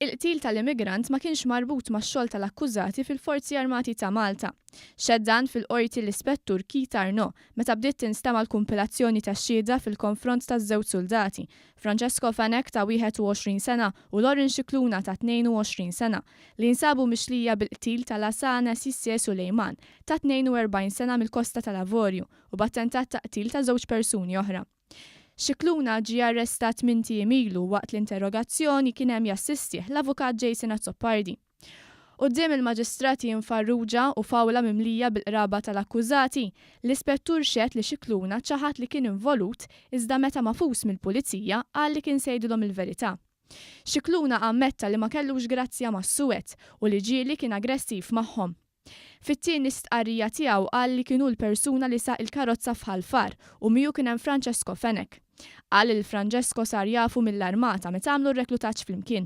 Il-qtil tal-immigrant ma kienx marbut max-xogħol tal-akkużati fil-Forzi Armati ta' Malta. Xeddan fil-qorti l-ispettur Keith Arnaud meta bdiet tinstema' l-kumpilazzjoni tax-xhieda fil-konfront taż-żewġ soldati, Francesco Fenech ta' 21 sena u Lauren Scicluna ta' 22 sena, li nsabu mixlija bil-qtil tal-Hassan Sissé Sulejman ta' 42 sena mill-Kosta tal-Lavorju u b'attentat ta' qtil ta' żewġ persuni oħra. Scicluna ġie arrestat minn tiem ilu waqt l-interrogazzjoni kien hemm jassistih l-avukat Jason Azzopardi. Quddiem il-maġistrati Farrugia u Fawla mimlija bil-qraba tal-akkużati, l-ispettur xehed li Scicluna ċaħat li kien involut iżda meta mafus mill-pulizija qal li kien se jgħidilhom il-verità. Scicluna ammetta li ma kellux grazzja mas-suwed u li ġieli kien aggressiv magħhom. Fit-tieni stqarrija tiegħu qal li kienu l-persuna li saq il-karozza f'ħalfar u miegħu kien hemm Francesco Fenech. Qal li Francesco sar jafu mill-armata meta għamlu r-reklutaġġ flimkien.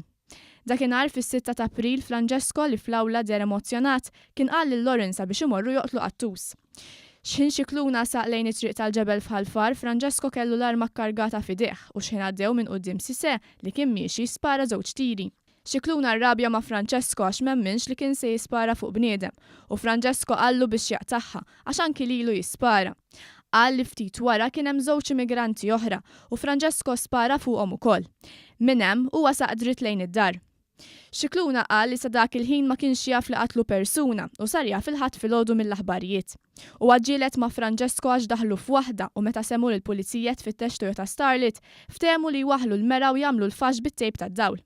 Dakinhar fis-6 ta' April Francesco li fl-awla der emozzjonat kien qal lil Lauren sabiex imorru joqtlu qattus. X'in Scicluna saq lejn it-triq tal-ġebel f'ħalfar, Francesco kellu l-arma kkargata f'idejh u x'in għaddew minn quddiem Sissé li kien miexi spara żewġ tiri. Scicluna rrabja ma' Francesco għax m'emminx li kien se jispara fuq bniedem u Francesco qallu biex jaqtaħħa għax anki lilu jispara. Qal li ftit wara kien hemm żewġ immigranti oħra u Francesco spara fuqhom ukoll. Minn hemm huwa saq dritt lejn id-dar. Scicluna qal li sa dak il-ħin ma kienx jaf li qatlu persuna u sar jaf il-ħadd filgħodu mill-aħbarijiet. U ġielet ma' Francesco għax daħlu f'waħda u meta semmu lill-pulizija tfittex Toyota Starlet ftehmu li jwaħħlu l-mera u jagħmlu l-faxx bit-tejp tad-dawl.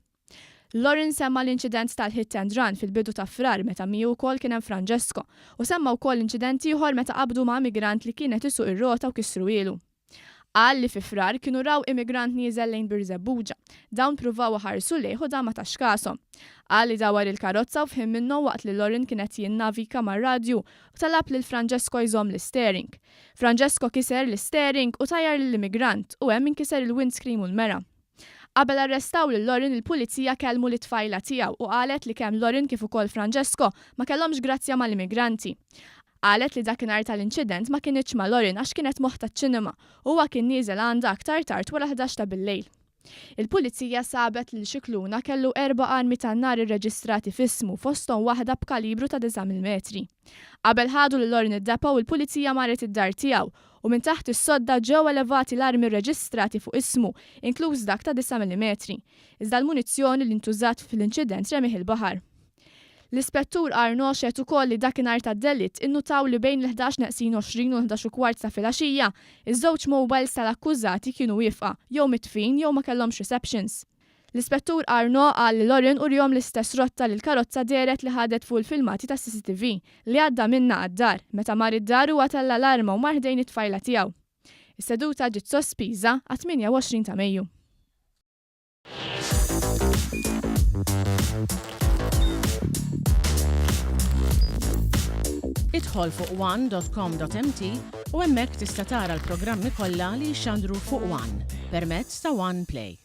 Lauren semma l-inċident tal-hit and run fil-bidu ta' frar meta miegħu wkoll kien hemm Francesco u semma wkoll inċident ieħor meta qabdu ma' immigrant li kienet isuq ir-rota u kissru ilu. Qal li fi frar kienu raw immigrant nieżel lejn Birżebbuġa. Dawn pruvaw ħarsu lejh u dan ma tax kasom. Qal li dawar il-karozza u fhem minnu waqt li Lauren kienet jinnavika mar-radju u talab lil Francesco jżomm l-steering. Francesco kiser l-steering u tajjar lill-immigrant u hemm inkiser il-windscreen u l-mera. Qabel arrestaw lil Lauren il-pulizija kellmu l-tfajla tiegħu u qalet li kemm Lauren kif ukoll Francesco ma kellhomx grazzja mal-immigranti. Qalet li dakinhar tal-inċident ma kienitx ma' Lauren għax kienet moħħ taċ-ċinema u huwa kien nieżel għandha aktar tard wara 11 ta' bil-lejl. Il-pulizija sabet li Scicluna kellu 4 armi tan-nar irreġistrati f'ismu fosthom waħda b'kalibru ta' 9 mm. Qabel ħadu lil Lauren id-depo u l-pulizija marret id-dar tiegħu u minn taħt is-sodda ġew elevati l-armi rreġistrati fuq ismu, inkluż dak ta' 9 mm. Iżda l-munizzjoni li ntużat fil-inċident remih il-baħar. L-ispettur Arnaud xehed ukoll li dakinhar tad-delitt innutaw li bejn l-11:20 u 11:15 ta' filgħaxija iż-żewġ mobiles tal-akkużati kienu wieqfa jew mitfin jew ma kellhomx receptions. L-ispettur Arnaud qal li Lauren urjhom l-istess rotta li l-karozza deret li ħadet fuq il-filmati tas CCTV li għadda minna għad-dar meta mar id-dar huwa tella l-arma u mar ħdejn it-tfajla tiegħu. Is-seduta ġiet sospiża għat 28 ta' Mejju. Idħol fuq one.com.mt u hemmhekk tista' tara l-programmi kollha li jxandru fuq One permezz ta' One Play.